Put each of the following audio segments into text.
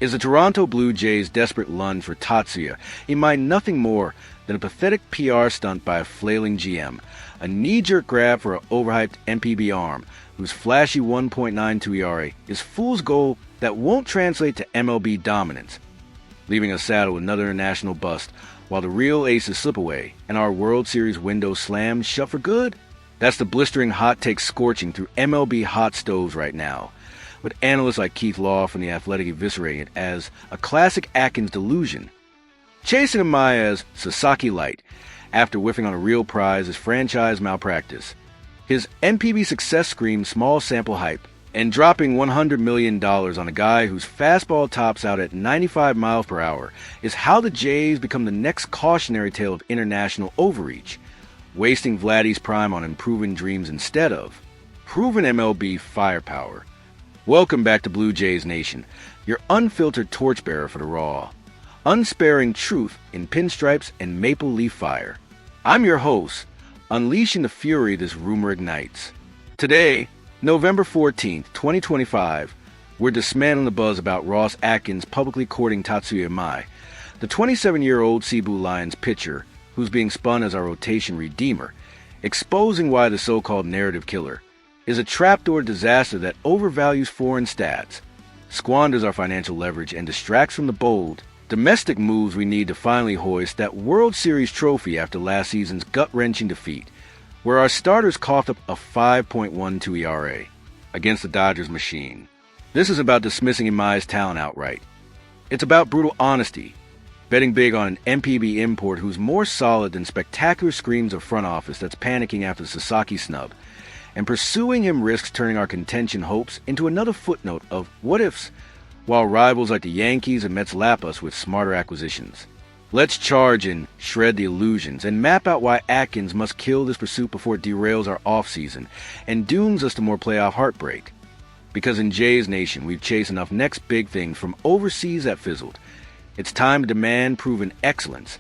Is the Toronto Blue Jays' desperate lunge for Tatsuya Imai nothing more than a pathetic PR stunt by a flailing GM, a knee-jerk grab for an overhyped MPB arm whose flashy 1.92 ERA is fool's gold that won't translate to MLB dominance, leaving us saddled with another international bust while the real aces slip away and our World Series window slams shut for good? That's the blistering hot take scorching through MLB hot stoves right now, with analysts like Keith Law from The Athletic eviscerating it as a classic Atkins delusion. Chasing Imai as Sasaki Light, after whiffing on a real prize is franchise malpractice. His MPB success screams small sample hype, and dropping $100 million on a guy whose fastball tops out at 95 miles per hour is how the Jays become the next cautionary tale of international overreach, wasting Vladdy's prime on improving dreams instead of proven MLB firepower. Welcome back to Blue Jays Nation, your unfiltered torchbearer for the raw, unsparing truth in pinstripes and maple leaf fire. I'm your host, unleashing the fury this rumor ignites. Today, November 14th, 2025, we're dismantling the buzz about Ross Atkins publicly courting Tatsuya Imai, the 27-year-old Cebu Lions pitcher who's being spun as our rotation redeemer, exposing why the so-called narrative killer is a trapdoor disaster that overvalues foreign stats, squanders our financial leverage, and distracts from the bold, domestic moves we need to finally hoist that World Series trophy after last season's gut-wrenching defeat, where our starters coughed up a 5.12 ERA against the Dodgers machine. This is about dismissing Imai's talent outright. It's about brutal honesty, betting big on an MPB import who's more solid than spectacular screams of front office that's panicking after the Sasaki snub, and pursuing him risks turning our contention hopes into another footnote of what-ifs, while rivals like the Yankees and Mets lap us with smarter acquisitions. Let's charge and shred the illusions and map out why Atkins must kill this pursuit before it derails our offseason and dooms us to more playoff heartbreak. Because in Jays Nation, we've chased enough next big things from overseas that fizzled. It's time to demand proven excellence,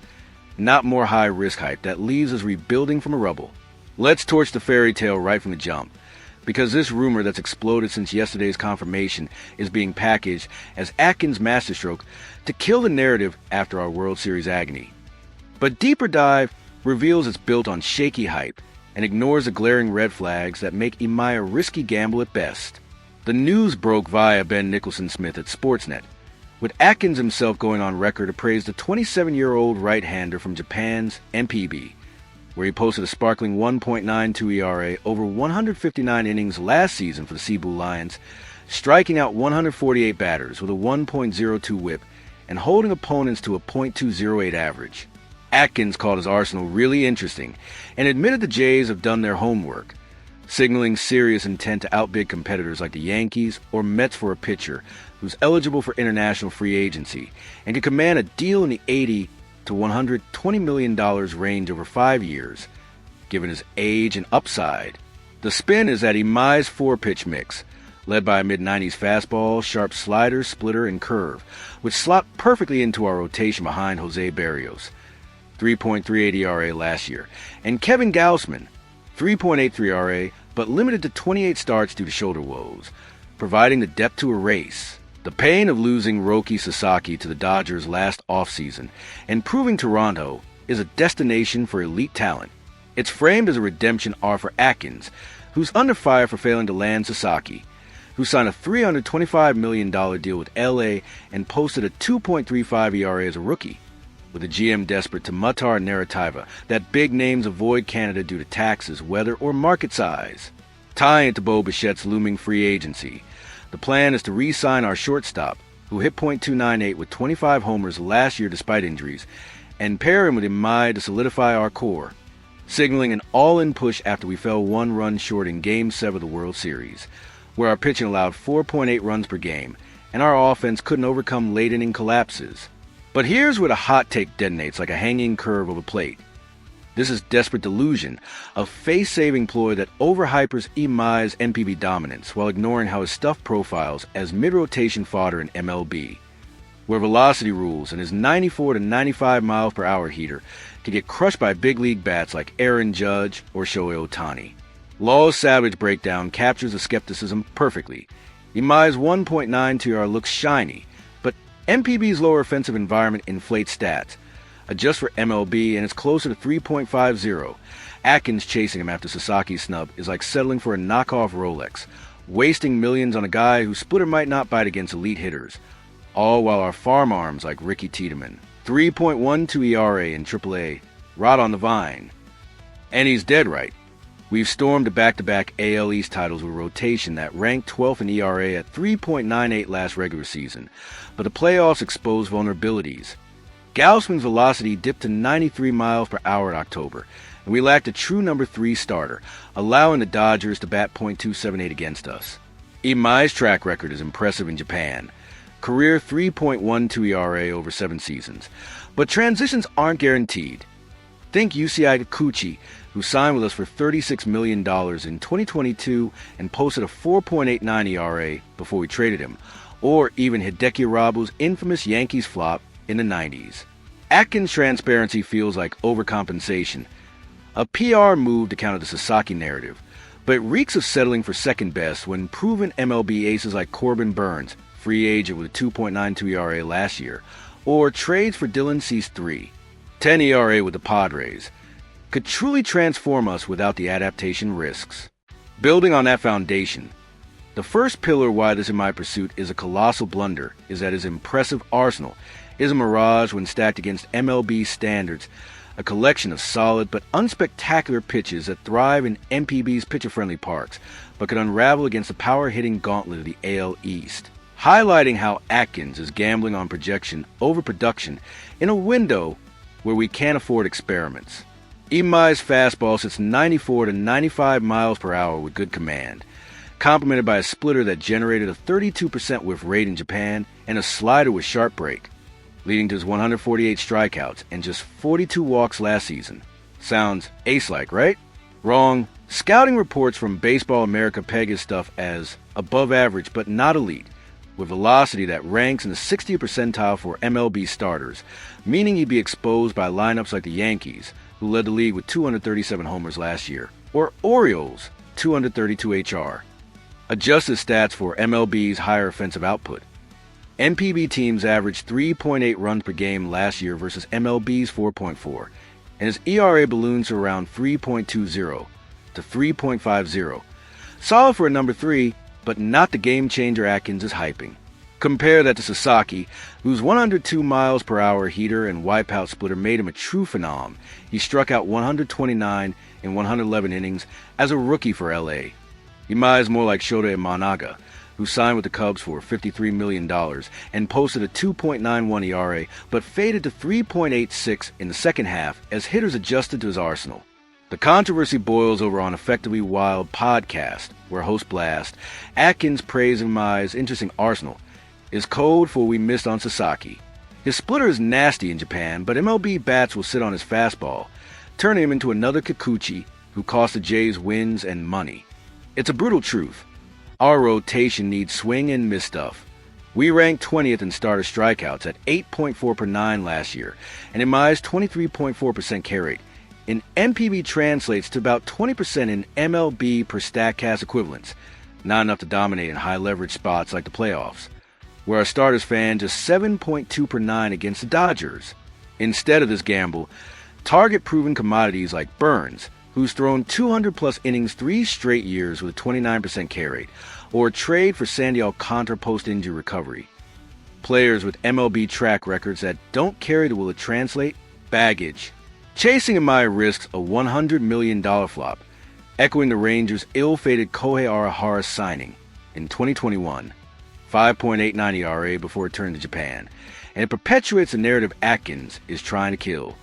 not more high-risk hype that leaves us rebuilding from a rubble. Let's torch the fairy tale right from the jump, because this rumor that's exploded since yesterday's confirmation is being packaged as Atkins' masterstroke to kill the narrative after our World Series agony. But Deeper Dive reveals it's built on shaky hype and ignores the glaring red flags that make Imai a risky gamble at best. The news broke via Ben Nicholson-Smith at Sportsnet, with Atkins himself going on record to praise the 27-year-old right-hander from Japan's MPB, where he posted a sparkling 1.92 ERA over 159 innings last season for the Cebu Lions, striking out 148 batters with a 1.02 whip and holding opponents to a .208 average. Atkins called his arsenal really interesting and admitted the Jays have done their homework, signaling serious intent to outbid competitors like the Yankees or Mets for a pitcher who's eligible for international free agency and can command a deal in the $80 to $120 million range over 5 years, given his age and upside. The spin is that Imai's four-pitch mix, led by a mid-90s fastball, sharp slider, splitter, and curve, which slot perfectly into our rotation behind Jose Berrios, 3.38 ERA last year, and Kevin Gausman, 3.83 ERA, but limited to 28 starts due to shoulder woes, providing the depth to erase the pain of losing Roki Sasaki to the Dodgers last offseason and proving Toronto is a destination for elite talent. It's framed as a redemption arc for Atkins, who's under fire for failing to land Sasaki, who signed a $325 million deal with LA and posted a 2.35 ERA as a rookie, with the GM desperate to Matar Narrativa that big names avoid Canada due to taxes, weather, or market size. Tying it to Bo Bichette's looming free agency, the plan is to re-sign our shortstop, who hit .298 with 25 homers last year despite injuries, and pair him with Imai to solidify our core, signaling an all-in push after we fell 1 run short in Game 7 of the World Series, where our pitching allowed 4.8 runs per game, and our offense couldn't overcome late-inning collapses. But here's where the hot take detonates like a hanging curve of a plate. This is desperate delusion, a face-saving ploy that overhypers Imai's MPB dominance while ignoring how his stuff profiles as mid-rotation fodder in MLB, where velocity rules and his 94 to 95 miles per hour heater can get crushed by big league bats like Aaron Judge or Shohei Ohtani. Law's savage breakdown captures the skepticism perfectly. Imai's 1.92 ERA looks shiny, but MPB's lower offensive environment inflates stats. Adjust for MLB and it's closer to 3.50. Atkins chasing him after Sasaki's snub is like settling for a knockoff Rolex, wasting millions on a guy whose splitter might not bite against elite hitters. All while our farm arms like Ricky Tiedemann. 3.12 ERA in AAA, rot on the vine. And he's dead right. We've stormed the back-to-back AL East titles with rotation that ranked 12th in ERA at 3.98 last regular season, but the playoffs exposed vulnerabilities. Gausman's velocity dipped to 93 miles per hour in October, and we lacked a true number 3 starter, allowing the Dodgers to bat .278 against us. Imai's track record is impressive in Japan. Career 3.12 ERA over 7 seasons. But transitions aren't guaranteed. Think UCI Kikuchi, who signed with us for $36 million in 2022 and posted a 4.89 ERA before we traded him, or even Hideki Irabu's infamous Yankees flop in the 90s. Atkins' transparency feels like overcompensation, a PR move to counter the Sasaki narrative, but it reeks of settling for second best when proven MLB aces like Corbin Burns, free agent with a 2.92 ERA last year, or trades for Dylan Cease 3, 10 ERA with the Padres, could truly transform us without the adaptation risks. Building on that foundation, the first pillar why this Imai pursuit is a colossal blunder is that his impressive arsenal is a mirage when stacked against MLB standards, a collection of solid but unspectacular pitches that thrive in MPB's pitcher-friendly parks, but could unravel against the power-hitting gauntlet of the AL East, highlighting how Atkins is gambling on projection over production in a window where we can't afford experiments. Imai's fastball sits 94 to 95 miles per hour with good command, complemented by a splitter that generated a 32% whiff rate in Japan and a slider with sharp break, leading to his 148 strikeouts and just 42 walks last season. Sounds ace-like, right? Wrong. Scouting reports from Baseball America peg his stuff as above average but not elite, with velocity that ranks in the 60th percentile for MLB starters, meaning he'd be exposed by lineups like the Yankees, who led the league with 237 homers last year, or Orioles, 232 HR. Adjust his stats for MLB's higher offensive output. MPB teams averaged 3.8 runs per game last year versus MLB's 4.4, and his ERA balloons to around 3.20 to 3.50. Solid for a number 3, but not the game-changer Atkins is hyping. Compare that to Sasaki, whose 102 miles per hour heater and wipeout splitter made him a true phenom. He struck out 129 in 111 innings as a rookie for LA. Imai is more like Shota Imanaga, who signed with the Cubs for $53 million and posted a 2.91 ERA, but faded to 3.86 in the second half as hitters adjusted to his arsenal. The controversy boils over on Effectively Wild podcast, where host Blast, Atkins praised Imai's interesting arsenal, is code for we missed on Sasaki. His splitter is nasty in Japan, but MLB bats will sit on his fastball, turning him into another Kikuchi who cost the Jays wins and money. It's a brutal truth. Our rotation needs swing and miss stuff. We ranked 20th in starter strikeouts at 8.4 per 9 last year, and Imai's 23.4% K rate. In MPB translates to about 20% in MLB per StatCast equivalents, not enough to dominate in high-leverage spots like the playoffs, where our starters fan just 7.2 per 9 against the Dodgers. Instead of this gamble, target proven commodities like Burns, who's thrown 200-plus innings 3 straight years with a 29% K rate, or trade for Sandy Alcantara post-injury recovery. Players with MLB track records that don't carry the will it translate, baggage. Chasing Imai risks a $100 million flop, echoing the Rangers' ill-fated Kohei Arihara signing in 2021, 5.89 ERA before returning to Japan, and it perpetuates the narrative Atkins is trying to kill.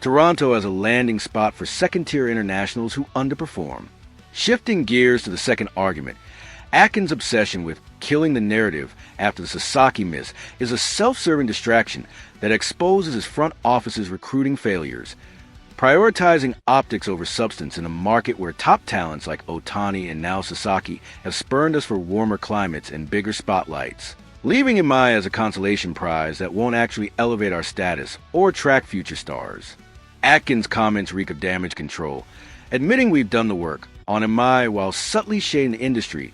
Toronto as a landing spot for second-tier internationals who underperform. Shifting gears to the second argument, Atkins' obsession with killing the narrative after the Sasaki miss is a self-serving distraction that exposes his front office's recruiting failures, prioritizing optics over substance in a market where top talents like Ohtani and now Sasaki have spurned us for warmer climates and bigger spotlights, leaving Imai as a consolation prize that won't actually elevate our status or attract future stars. Atkins' comments reek of damage control, admitting we've done the work on Imai while subtly shading the industry,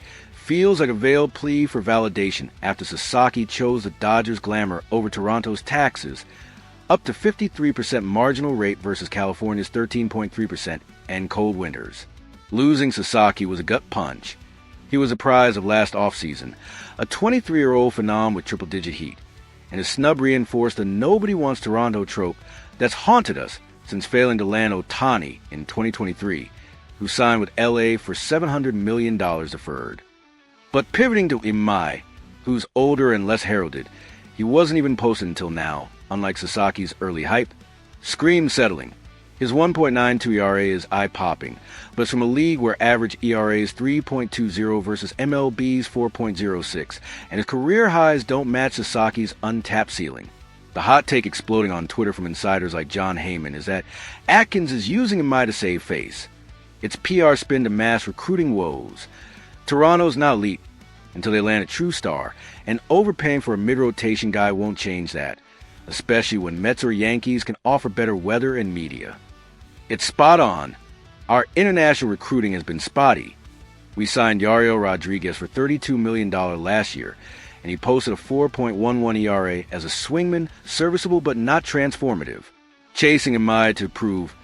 feels like a veiled plea for validation after Sasaki chose the Dodgers' glamour over Toronto's taxes, up to 53% marginal rate versus California's 13.3% and cold winters. Losing Sasaki was a gut punch. He was a prize of last offseason, a 23-year-old phenom with triple-digit heat, and his snub reinforced the nobody wants Toronto trope that's haunted us since failing to land Ohtani in 2023, who signed with LA for $700 million deferred. But pivoting to Imai, who's older and less heralded, he wasn't even posted until now, unlike Sasaki's early hype. Scream settling. His 1.92 ERA is eye-popping, but it's from a league where average ERA is 3.20 versus MLB's 4.06, and his career highs don't match Sasaki's untapped ceiling. The hot take exploding on Twitter from insiders like John Heyman is that Atkins is using Imai to save face. It's PR spin to mask recruiting woes. Toronto's not elite until they land a true star, and overpaying for a mid-rotation guy won't change that, especially when Mets or Yankees can offer better weather and media. It's spot on. Our international recruiting has been spotty. We signed Yariel Rodriguez for $32 million last year, and he posted a 4.11 ERA as a swingman, serviceable but not transformative. Chasing Imai to prove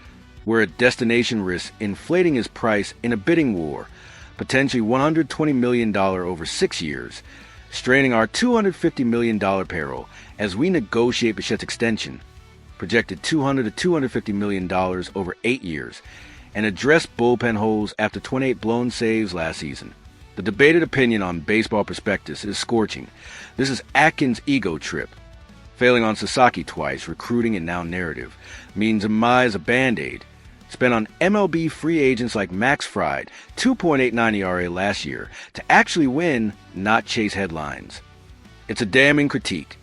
we're at destination risk, inflating his price in a bidding war, potentially $120 million over 6 years, straining our $250 million payroll as we negotiate Bichette's extension, projected $200 to $250 million over 8 years, and address bullpen holes after 28 blown saves last season. The debated opinion on Baseball Prospectus is scorching. This is Atkins' ego trip. Failing on Sasaki twice, recruiting and now narrative, means Imai is a band-aid. Spent on MLB free agents like Max Fried, 2.89 ERA last year, to actually win, not chase headlines. It's a damning critique.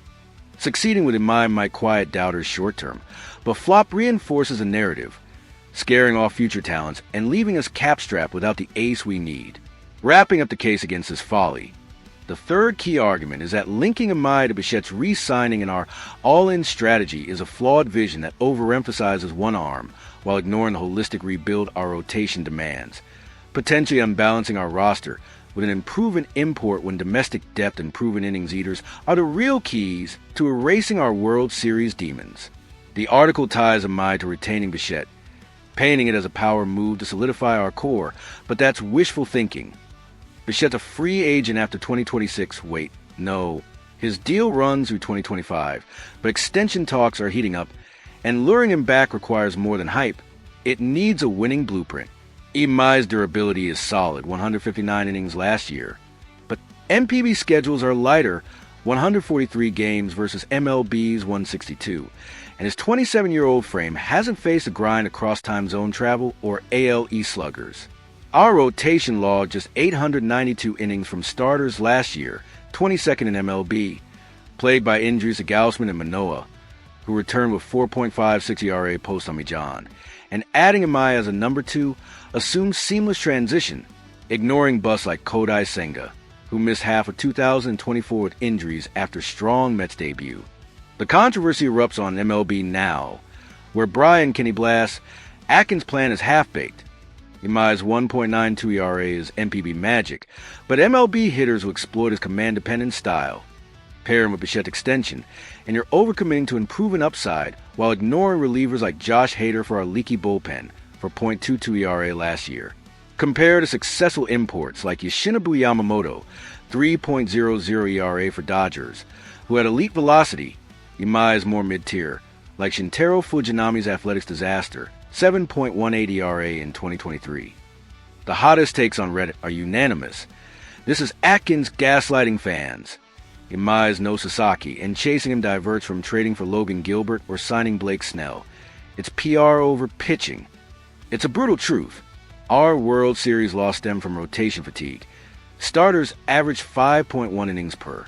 Succeeding with Imai might quiet doubters short term, but flop reinforces a narrative, scaring off future talents and leaving us cap-strapped without the ace we need. Wrapping up the case against this folly, the third key argument is that linking Imai to Bichette's re-signing in our all-in strategy is a flawed vision that overemphasizes one arm while ignoring the holistic rebuild our rotation demands, potentially unbalancing our roster with an improving import when domestic depth and proven innings eaters are the real keys to erasing our World Series demons. The article ties Imai to retaining Bichette, painting it as a power move to solidify our core, but that's wishful thinking. Bichette's a free agent after 2026. Wait, no. His deal runs through 2025, but extension talks are heating up, and luring him back requires more than hype. It needs a winning blueprint. Imai's durability is solid, 159 innings last year, but MPB schedules are lighter, 143 games versus MLB's 162, and his 27-year-old frame hasn't faced a grind across time zone travel or AL East sluggers. Our rotation logged just 892 innings from starters last year, 22nd in MLB, plagued by injuries to Gausman and Manoah, who returned with 4.56 ERA post-Tommy John, and adding Imai as a number 2 assumes seamless transition, ignoring busts like Kodai Senga, who missed half of 2024 with injuries after strong Mets debut. The controversy erupts on MLB Now, where Brian Kenny blasts, Atkins' plan is half-baked. Imai's 1.92 ERA is MPB magic, but MLB hitters will exploit his command-dependent style. Pair him with Bichette's extension, and you're overcommitting to improve upside while ignoring relievers like Josh Hader for our leaky bullpen for .22 ERA last year. Compare to successful imports like Yoshinobu Yamamoto, 3.00 ERA for Dodgers, who had elite velocity. Imai is more mid-tier, like Shintaro Fujinami's athletics disaster, 7.18 ERA in 2023. The hottest takes on Reddit are unanimous. This is Atkins gaslighting fans. Imai is no Sasaki, and chasing him diverts from trading for Logan Gilbert or signing Blake Snell. It's PR over pitching. It's a brutal truth. Our World Series loss stemmed from rotation fatigue. Starters averaged 5.1 innings per.